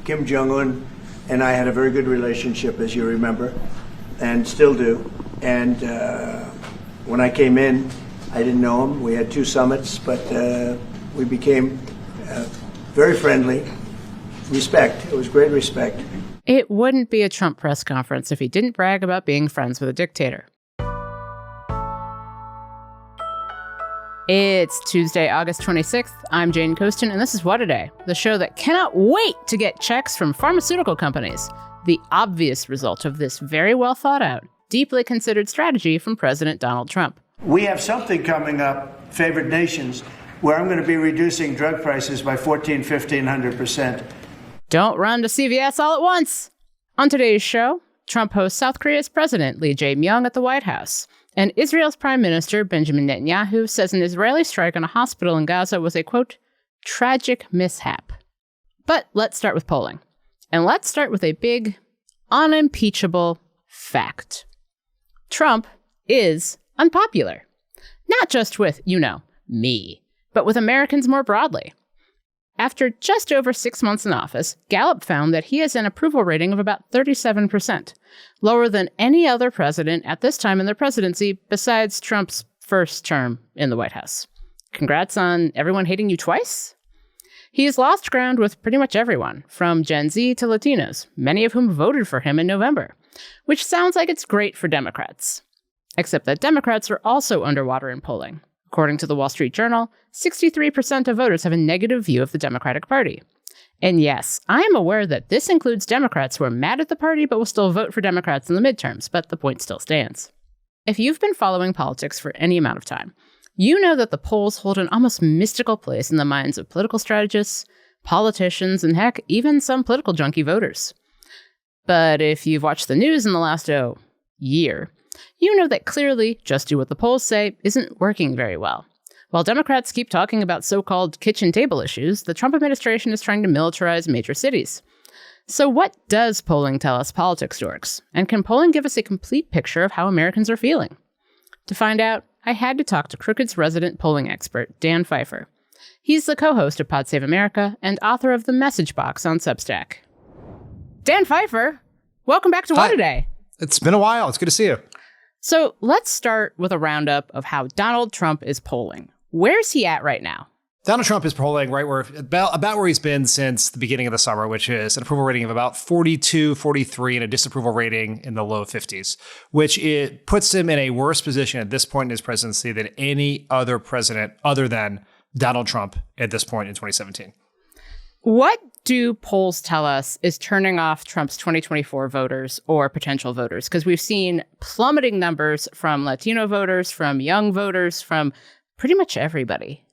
Kim Jong-un and I had a very good relationship, as you remember, and still do. And when I came in, I didn't know him. We had 2 summits, but we became very friendly. Respect. It was great respect. It wouldn't be a Trump press conference if he didn't brag about being friends with a dictator. It's Tuesday, August 26th. I'm Jane Coaston, and this is What A Day, the show that cannot wait to get checks from pharmaceutical companies, the obvious result of this very well thought out, deeply considered strategy from President Donald Trump. We have something coming up, favored nations, where I'm going to be reducing drug prices by 1,500%. Don't run to CVS all at once. On today's show, Trump hosts South Korea's president, Lee Jae-myung, at the White House. And Israel's Prime Minister Benjamin Netanyahu says an Israeli strike on a hospital in Gaza was a, quote, tragic mishap. But let's start with polling. And let's start with a big, unimpeachable fact. Trump is unpopular. Not just with, me, but with Americans more broadly. After just over 6 months in office, Gallup found that he has an approval rating of about 37%, lower than any other president at this time in the presidency besides Trump's first term in the White House. Congrats on everyone hating you twice? He has lost ground with pretty much everyone, from Gen Z to Latinos, many of whom voted for him in November, which sounds like it's great for Democrats. Except that Democrats are also underwater in polling. According to the Wall Street Journal, 63% of voters have a negative view of the Democratic Party. And yes, I am aware that this includes Democrats who are mad at the party but will still vote for Democrats in the midterms, but the point still stands. If you've been following politics for any amount of time, you know that the polls hold an almost mystical place in the minds of political strategists, politicians, and heck, even some political junkie voters. But if you've watched the news in the last, year, you know that clearly just do what the polls say isn't working very well. While Democrats keep talking about so-called kitchen table issues, the Trump administration is trying to militarize major cities. So what does polling tell us politics dorks? And can polling give us a complete picture of how Americans are feeling? To find out, I had to talk to Crooked's resident polling expert, Dan Pfeiffer. He's the co-host of Pod Save America and author of The Message Box on Substack. Dan Pfeiffer, welcome back to What A Day. It's been a while. It's good to see you. So let's start with a roundup of how Donald Trump is polling. Where's he at right now? Donald Trump is polling right where about where he's been since the beginning of the summer, which is an approval rating of about 42, 43, and a disapproval rating in the low 50s, which it puts him in a worse position at this point in his presidency than any other president other than Donald Trump at this point in 2017. What do polls tell us is turning off Trump's 2024 voters or potential voters? Because we've seen plummeting numbers from Latino voters, from young voters, from pretty much everybody.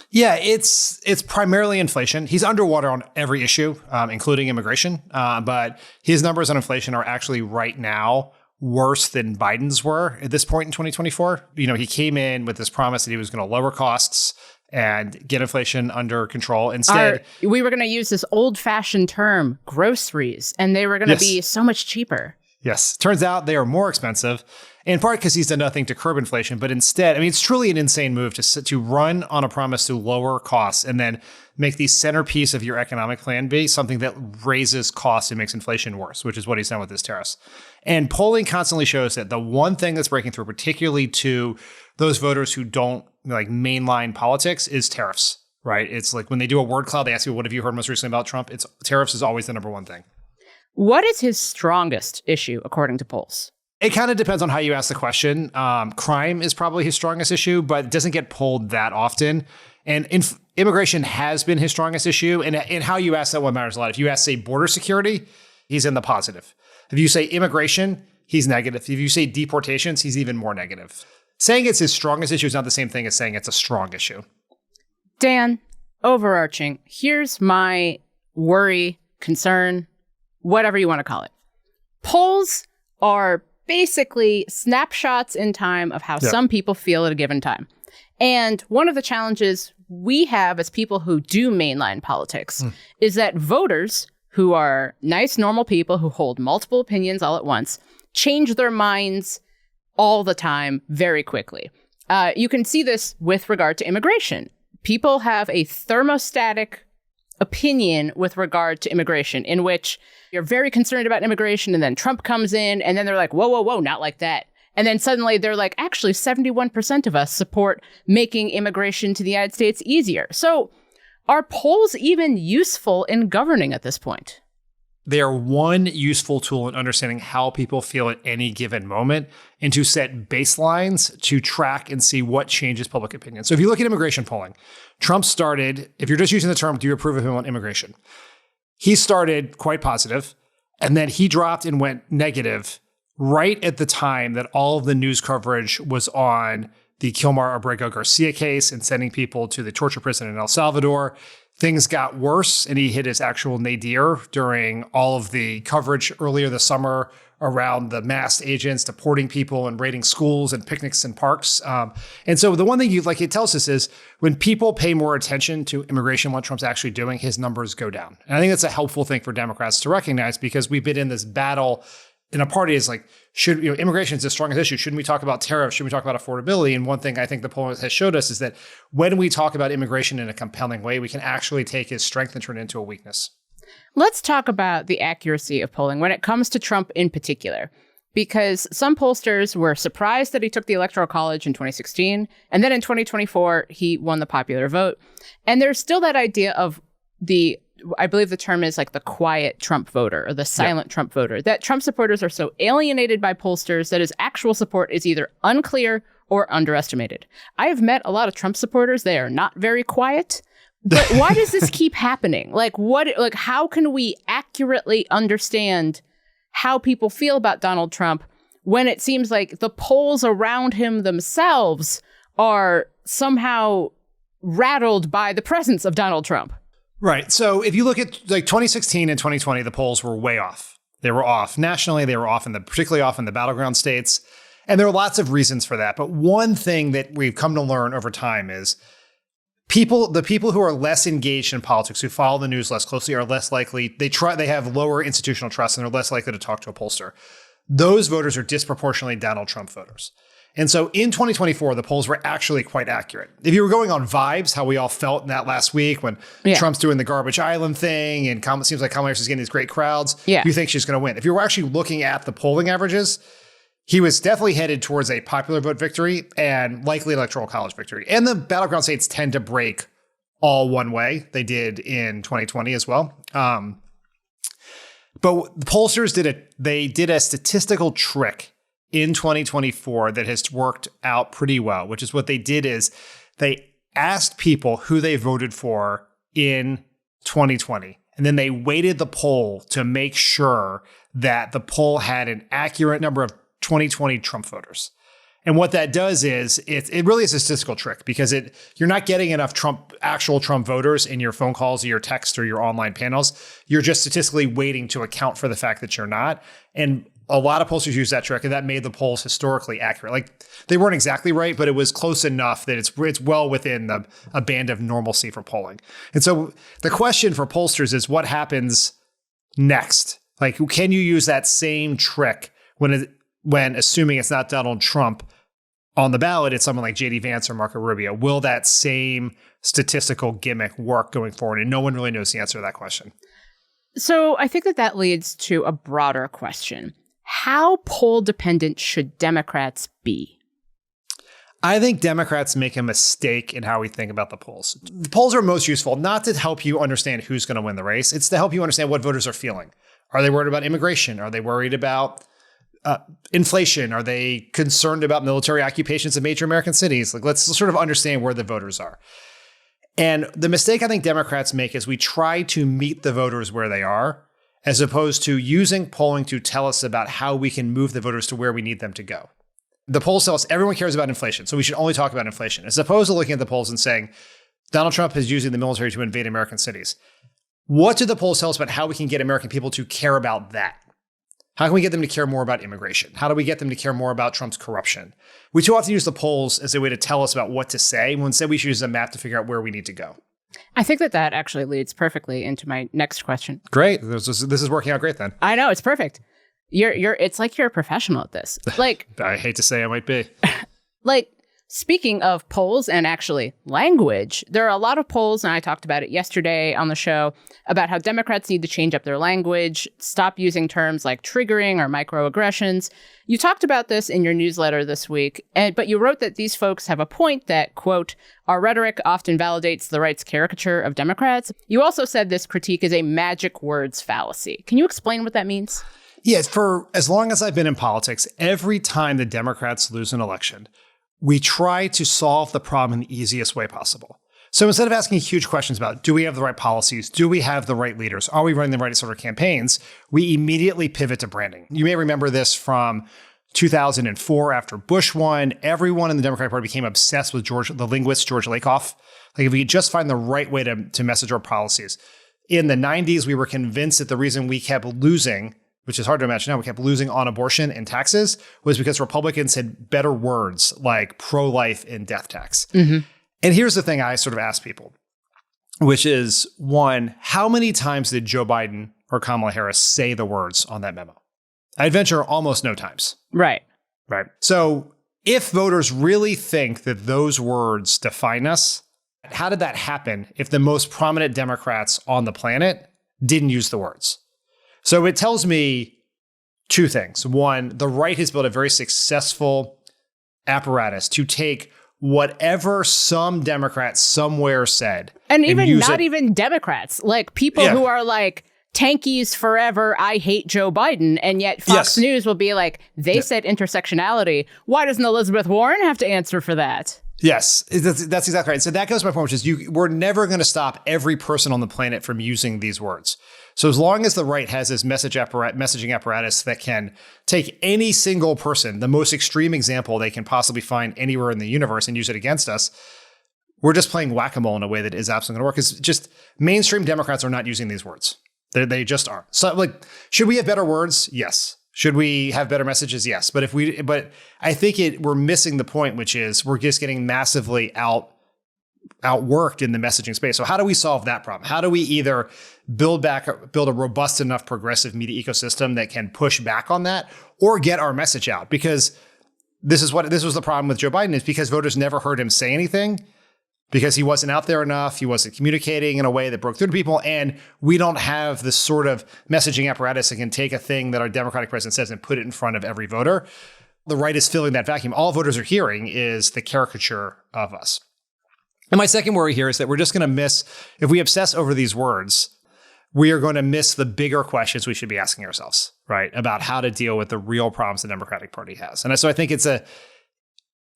Yeah, it's primarily inflation. He's underwater on every issue, including immigration. But his numbers on inflation are actually right now worse than Biden's were at this point in 2024. He came in with this promise that he was going to lower costs and get inflation under control. Instead, we were going to use this old-fashioned term, groceries, and they were going to be so much cheaper. Yes. Turns out they are more expensive, in part because he's done nothing to curb inflation. But instead, it's truly an insane move to run on a promise to lower costs and then make the centerpiece of your economic plan be something that raises costs and makes inflation worse, which is what he's done with his tariffs. And polling constantly shows that the one thing that's breaking through, particularly to those voters who don't like mainline politics, is tariffs, right? It's like when they do a word cloud, they ask you, what have you heard most recently about Trump? It's tariffs is always the number one thing. What is his strongest issue, according to polls? It kind of depends on how you ask the question. Crime is probably his strongest issue, but it doesn't get polled that often. And immigration has been his strongest issue. And how you ask that one matters a lot. If you ask, say, border security, he's in the positive. If you say immigration, he's negative. If you say deportations, he's even more negative. Saying it's his strongest issue is not the same thing as saying it's a strong issue. Dan, overarching, here's my worry, concern, whatever you want to call it. Polls are basically snapshots in time of how some people feel at a given time. And one of the challenges we have as people who do mainline politics is that voters who are nice, normal people who hold multiple opinions all at once change their minds all the time very quickly. You can see this with regard to immigration. People have a thermostatic opinion with regard to immigration, in which you're very concerned about immigration, and then Trump comes in, and then they're like, whoa, whoa, whoa, not like that. And then suddenly they're like, actually, 71% of us support making immigration to the United States easier. So are polls even useful in governing at this point? They are one useful tool in understanding how people feel at any given moment and to set baselines to track and see what changes public opinion. So if you look at immigration polling, Trump started, if you're just using the term, do you approve of him on immigration? He started quite positive, and then he dropped and went negative right at the time that all of the news coverage was on the Kilmar Abrego Garcia case and sending people to the torture prison in El Salvador. Things got worse, and he hit his actual nadir during all of the coverage earlier this summer around the masked agents deporting people and raiding schools and picnics and parks. And so the one thing it tells us is when people pay more attention to immigration, what Trump's actually doing, his numbers go down. And I think that's a helpful thing for Democrats to recognize, because we've been in this battle in a party is like, immigration is the strongest issue. Shouldn't we talk about tariffs? Should we talk about affordability? And one thing I think the poll has showed us is that when we talk about immigration in a compelling way, we can actually take his strength and turn it into a weakness. Let's talk about the accuracy of polling when it comes to Trump in particular, because some pollsters were surprised that he took the Electoral College in 2016. And then in 2024, he won the popular vote. And there's still that idea of I believe the term is like the quiet Trump voter or the silent Trump voter, that Trump supporters are so alienated by pollsters that his actual support is either unclear or underestimated. I have met a lot of Trump supporters. They are not very quiet. But why does this keep happening? How can we accurately understand how people feel about Donald Trump when it seems like the polls around him themselves are somehow rattled by the presence of Donald Trump? Right. So if you look at 2016 and 2020, the polls were way off. They were off nationally. They were particularly off in the battleground states. And there are lots of reasons for that. But one thing that we've come to learn over time is the people who are less engaged in politics, who follow the news less closely, are less likely, they have lower institutional trust and are less likely to talk to a pollster. Those voters are disproportionately Donald Trump voters. And so in 2024, the polls were actually quite accurate. If you were going on vibes, how we all felt in that last week when Trump's doing the garbage island thing and it seems like Kamala Harris is getting these great crowds, you think she's going to win. If you were actually looking at the polling averages, he was definitely headed towards a popular vote victory and likely electoral college victory. And the battleground states tend to break all one way. They did in 2020 as well. But the pollsters did a statistical trick in 2024 that has worked out pretty well, which is what they did is they asked people who they voted for in 2020. And then they weighted the poll to make sure that the poll had an accurate number of 2020 Trump voters. And what that does is it really is a statistical trick, because you're not getting enough actual Trump voters in your phone calls or your text or your online panels. You're just statistically weighting to account for the fact that you're not. And a lot of pollsters use that trick, and that made the polls historically accurate. Like, they weren't exactly right, but it was close enough that it's well within a band of normalcy for polling. And so the question for pollsters is, what happens next? Like, can you use that same trick when assuming it's not Donald Trump on the ballot, it's someone like J.D. Vance or Marco Rubio? Will that same statistical gimmick work going forward? And no one really knows the answer to that question. So I think that leads to a broader question. How poll dependent should Democrats be? I think Democrats make a mistake in how we think about the polls. The polls are most useful not to help you understand who's going to win the race. It's to help you understand what voters are feeling. Are they worried about immigration? Are they worried about inflation? Are they concerned about military occupations in major American cities? Let's sort of understand where the voters are. And the mistake I think Democrats make is we try to meet the voters where they are, as opposed to using polling to tell us about how we can move the voters to where we need them to go. The polls tell us everyone cares about inflation, so we should only talk about inflation, as opposed to looking at the polls and saying, Donald Trump is using the military to invade American cities. What do the polls tell us about how we can get American people to care about that? How can we get them to care more about immigration? How do we get them to care more about Trump's corruption? We too often use the polls as a way to tell us about what to say, when instead we should use a map to figure out where we need to go. I think that actually leads perfectly into my next question. Great. This is working out great then. I know, it's perfect. It's like you're a professional at this. Like, I hate to say I might be. Like, Speaking of polls and actually language, there are a lot of polls, and I talked about it yesterday on the show, about how Democrats need to change up their language, stop using terms like triggering or microaggressions. You talked about this in your newsletter this week, but you wrote that these folks have a point that, quote, our rhetoric often validates the right's caricature of Democrats. You also said this critique is a magic words fallacy. Can you explain what that means? Yes, for as long as I've been in politics, every time the Democrats lose an election, we try to solve the problem in the easiest way possible. So instead of asking huge questions about, do we have the right policies? Do we have the right leaders? Are we running the right sort of campaigns? We immediately pivot to branding. You may remember this from 2004 after Bush won. Everyone in the Democratic Party became obsessed with the linguist George Lakoff. Like if we could just find the right way to message our policies. In the 90s, we were convinced that the reason we kept losing, which is hard to imagine now, we kept losing on abortion and taxes, was because Republicans had better words like pro-life and death tax. Mm-hmm. And here's the thing I sort of ask people, which is, one, how many times did Joe Biden or Kamala Harris say the words on that memo? I'd venture almost no times. Right. Right. So if voters really think that those words define us, how did that happen if the most prominent Democrats on the planet didn't use the words? So it tells me two things. One, the right has built a very successful apparatus to take whatever some Democrat somewhere said. And even not even Democrats, like people who are like, tankies forever, I hate Joe Biden. And yet Fox News will be like, they said intersectionality. Why doesn't Elizabeth Warren have to answer for that? Yes, that's exactly right. So that goes to my point, which is we're never going to stop every person on the planet from using these words. So as long as the right has this messaging apparatus that can take any single person, the most extreme example they can possibly find anywhere in the universe, and use it against us, we're just playing whack-a-mole in a way that is absolutely going to work. Because just mainstream Democrats are not using these words. They just are. So, like, should we have better words? Yes. Should we have better messages? Yes. But I think we're missing the point, which is we're just getting massively outworked in the messaging space. So how do we solve that problem? How do we either build a robust enough progressive media ecosystem that can push back on that, or get our message out? Because this was the problem with Joe Biden, is because voters never heard him say anything, because he wasn't out there enough. He wasn't communicating in a way that broke through to people. And we don't have this sort of messaging apparatus that can take a thing that our Democratic president says and put it in front of every voter. The right is filling that vacuum. All voters are hearing is the caricature of us. And my second worry here is that we're just going to miss, if we obsess over these words, we are going to miss the bigger questions we should be asking ourselves, right? About how to deal with the real problems the Democratic Party has. And so I think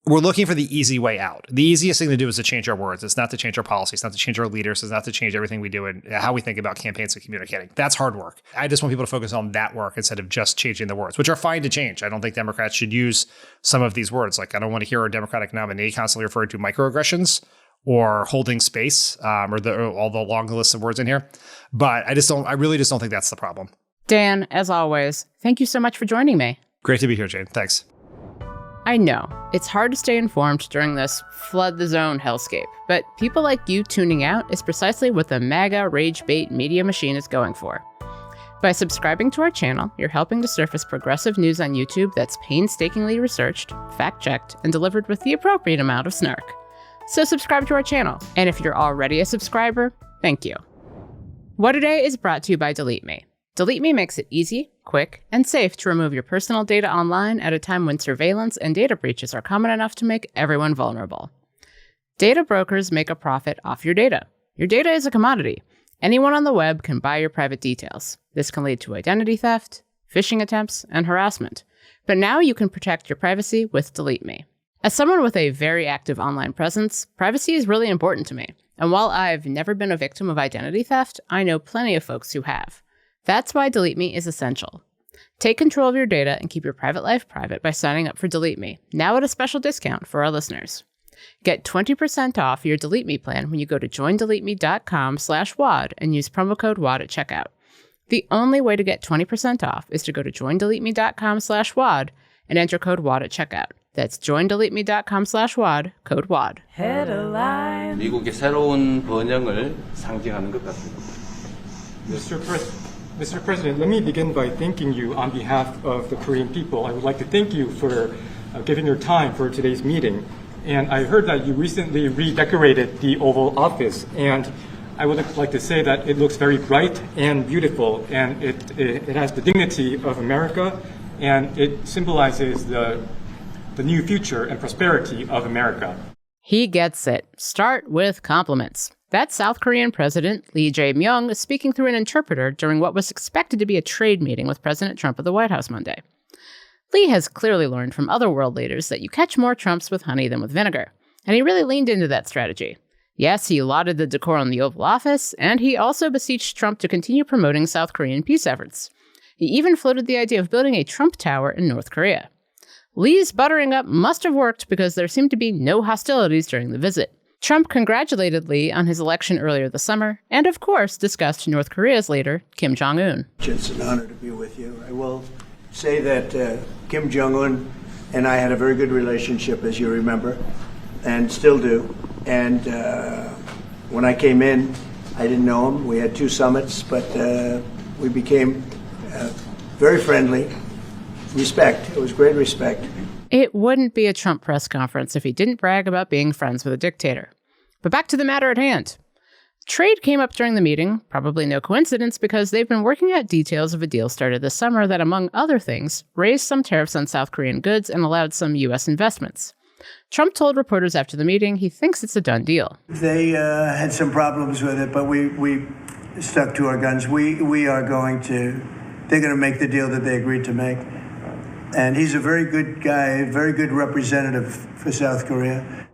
we're looking for the easy way out. The easiest thing to do is to change our words. It's not to change our policies. It's not to change our leaders. It's not to change everything we do and how we think about campaigns and communicating. That's hard work. I just want people to focus on that work instead of just changing the words, which are fine to change. I don't think Democrats should use some of these words. Like, I don't want to hear our Democratic nominee constantly referring to microaggressions or holding or all the long list of words in here. But I really just don't think that's the problem. Dan, as always, thank you so much for joining me. Great to be here, Jane. Thanks. I know, it's hard to stay informed during this flood the zone hellscape, but people like you tuning out is precisely what the MAGA rage bait media machine is going for. By subscribing to our channel, you're helping to surface progressive news on YouTube that's painstakingly researched, fact-checked, and delivered with the appropriate amount of snark. So subscribe to our channel, and if you're already a subscriber, thank you. What Today is brought to you by Delete Me. Delete Me makes it easy, quick, and safe to remove your personal data online at a time when surveillance and data breaches are common enough to make everyone vulnerable. Data brokers make a profit off your data. Your data is a commodity. Anyone on the web can buy your private details. This can lead to identity theft, phishing attempts, and harassment. But now you can protect your privacy with Delete Me. As someone with a very active online presence, privacy is really important to me. And while I've never been a victim of identity theft, I know plenty of folks who have. That's why Delete Me is essential. Take control of your data and keep your private life private by signing up for Delete Me, now at a special discount for our listeners. Get 20% off your Delete Me plan when you go to joindeleteme.com/WAD and use promo code WAD at checkout. The only way to get 20% off is to go to joindeleteme.com/WAD and enter code WAD at checkout. That's joindeleteme.com/WAD, code WAD. Headline. 미국의 새로운 번영을 상징하는 것 같습니다. Mr. President, let me begin by thanking you on behalf of the Korean people. I would like to thank you for giving your time for today's meeting. And I heard that you recently redecorated the Oval Office, and I would like to say that it looks very bright and beautiful, and it has the dignity of America, and it symbolizes the new future and prosperity of America. He gets it. Start with compliments. That South Korean President, Lee Jae-myung, is speaking through an interpreter during what was expected to be a trade meeting with President Trump at the White House Monday. Lee has clearly learned from other world leaders that you catch more Trumps with honey than with vinegar, and he really leaned into that strategy. Yes, he lauded the decor in the Oval Office, and he also beseeched Trump to continue promoting South Korean peace efforts. He even floated the idea of building a Trump Tower in North Korea. Lee's buttering up must have worked because there seemed to be no hostilities during the visit. Trump congratulated Lee on his election earlier this summer, and of course discussed North Korea's leader, Kim Jong-un. It's an honor to be with you. I will say that Kim Jong-un and I had a very good relationship, as you remember, and still do. And when I came in, I didn't know him. We had 2 summits, but we became very friendly. Respect. It was great respect. It wouldn't be a Trump press conference if he didn't brag about being friends with a dictator. But back to the matter at hand. Trade came up during the meeting, probably no coincidence because they've been working out details of a deal started this summer that, among other things, raised some tariffs on South Korean goods and allowed some U.S. investments. Trump told reporters after the meeting he thinks it's a done deal. They had some problems with it, but we stuck to our guns. They're going to make the deal that they agreed to make. And he's a very good guy, very good representative for South Korea.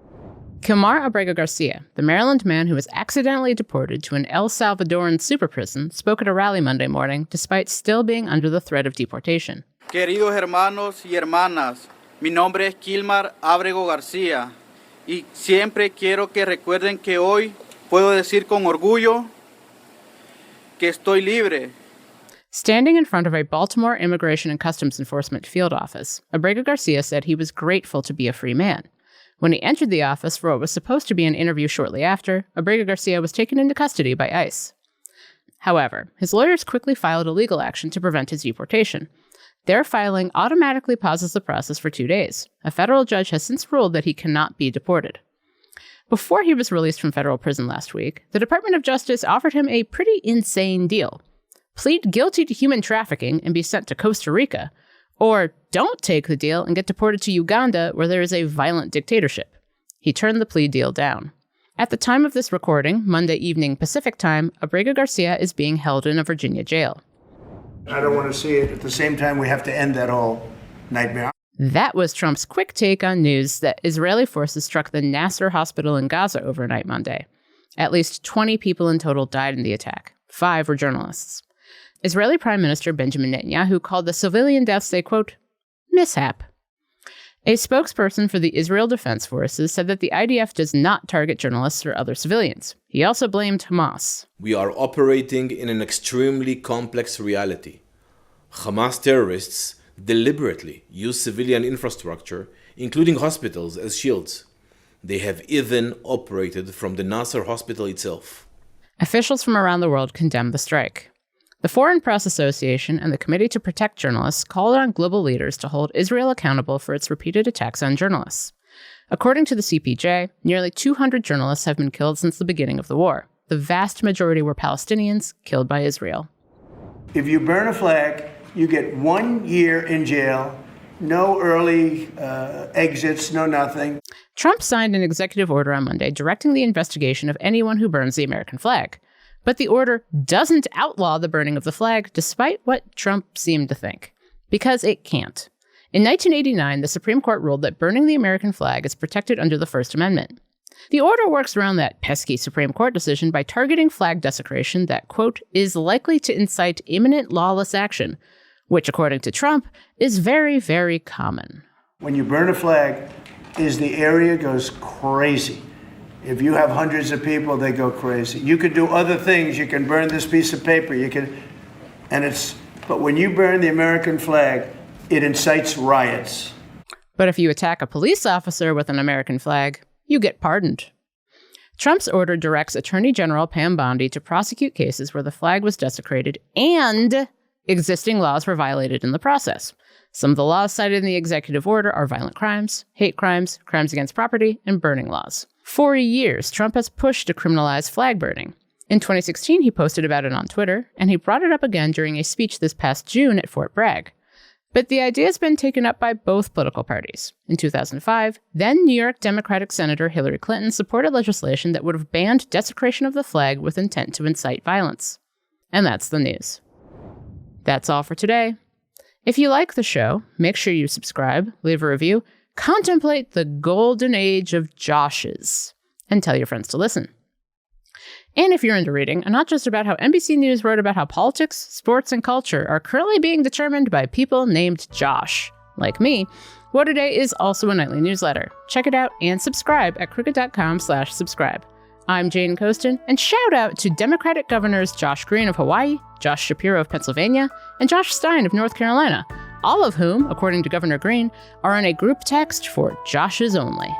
Kilmar Abrego Garcia, the Maryland man who was accidentally deported to an El Salvadoran super prison, spoke at a rally Monday morning despite still being under the threat of deportation. Queridos hermanos y hermanas, mi nombre es Kilmar Abrego Garcia y siempre quiero que recuerden que hoy puedo decir con orgullo que estoy libre. Standing in front of a Baltimore Immigration and Customs Enforcement field office, Abrego Garcia said he was grateful to be a free man. When he entered the office for what was supposed to be an interview shortly after, Abrego Garcia was taken into custody by ICE. However, his lawyers quickly filed a legal action to prevent his deportation. Their filing automatically pauses the process for 2 days. A federal judge has since ruled that he cannot be deported. Before he was released from federal prison last week, the Department of Justice offered him a pretty insane deal. Plead guilty to human trafficking and be sent to Costa Rica, or don't take the deal and get deported to Uganda, where there is a violent dictatorship. He turned the plea deal down. At the time of this recording, Monday evening Pacific time, Abrego Garcia is being held in a Virginia jail. I don't want to see it. At the same time, we have to end that whole nightmare. That was Trump's quick take on news that Israeli forces struck the Nasser hospital in Gaza overnight Monday. At least 20 people in total died in the attack. 5 were journalists. Israeli Prime Minister Benjamin Netanyahu called the civilian deaths a, quote, mishap. A spokesperson for the Israel Defense Forces said that the IDF does not target journalists or other civilians. He also blamed Hamas. We are operating in an extremely complex reality. Hamas terrorists deliberately use civilian infrastructure, including hospitals, as shields. They have even operated from the Nasser hospital itself. Officials from around the world condemned the strike. The Foreign Press Association and the Committee to Protect Journalists called on global leaders to hold Israel accountable for its repeated attacks on journalists. According to the CPJ, nearly 200 journalists have been killed since the beginning of the war. The vast majority were Palestinians killed by Israel. If you burn a flag, you get 1 year in jail, no early exits, no nothing. Trump signed an executive order on Monday directing the investigation of anyone who burns the American flag. But the order doesn't outlaw the burning of the flag, despite what Trump seemed to think. Because it can't. In 1989, the Supreme Court ruled that burning the American flag is protected under the First Amendment. The order works around that pesky Supreme Court decision by targeting flag desecration that, quote, is likely to incite imminent lawless action, which, according to Trump, is very, very common. When you burn a flag, the area goes crazy. If you have hundreds of people, they go crazy. You can do other things. You can burn this piece of paper. But when you burn the American flag, it incites riots. But if you attack a police officer with an American flag, you get pardoned. Trump's order directs Attorney General Pam Bondi to prosecute cases where the flag was desecrated and existing laws were violated in the process. Some of the laws cited in the executive order are violent crimes, hate crimes, crimes against property, and burning laws. For years, Trump has pushed to criminalize flag burning. In 2016, he posted about it on Twitter, and he brought it up again during a speech this past June at Fort Bragg. But the idea has been taken up by both political parties. In 2005, then New York Democratic Senator Hillary Clinton supported legislation that would have banned desecration of the flag with intent to incite violence. And that's the news. That's all for today. If you like the show, make sure you subscribe, leave a review, contemplate the golden age of Joshes, and tell your friends to listen. And if you're into reading, and not just about how NBC News wrote about how politics, sports, and culture are currently being determined by people named Josh, like me, What A Day is also a nightly newsletter. Check it out and subscribe at crooked.com/subscribe. I'm Jane Coaston, and shout out to Democratic Governors Josh Green of Hawaii, Josh Shapiro of Pennsylvania, and Josh Stein of North Carolina, all of whom, according to Governor Green, are on a group text for Joshes only.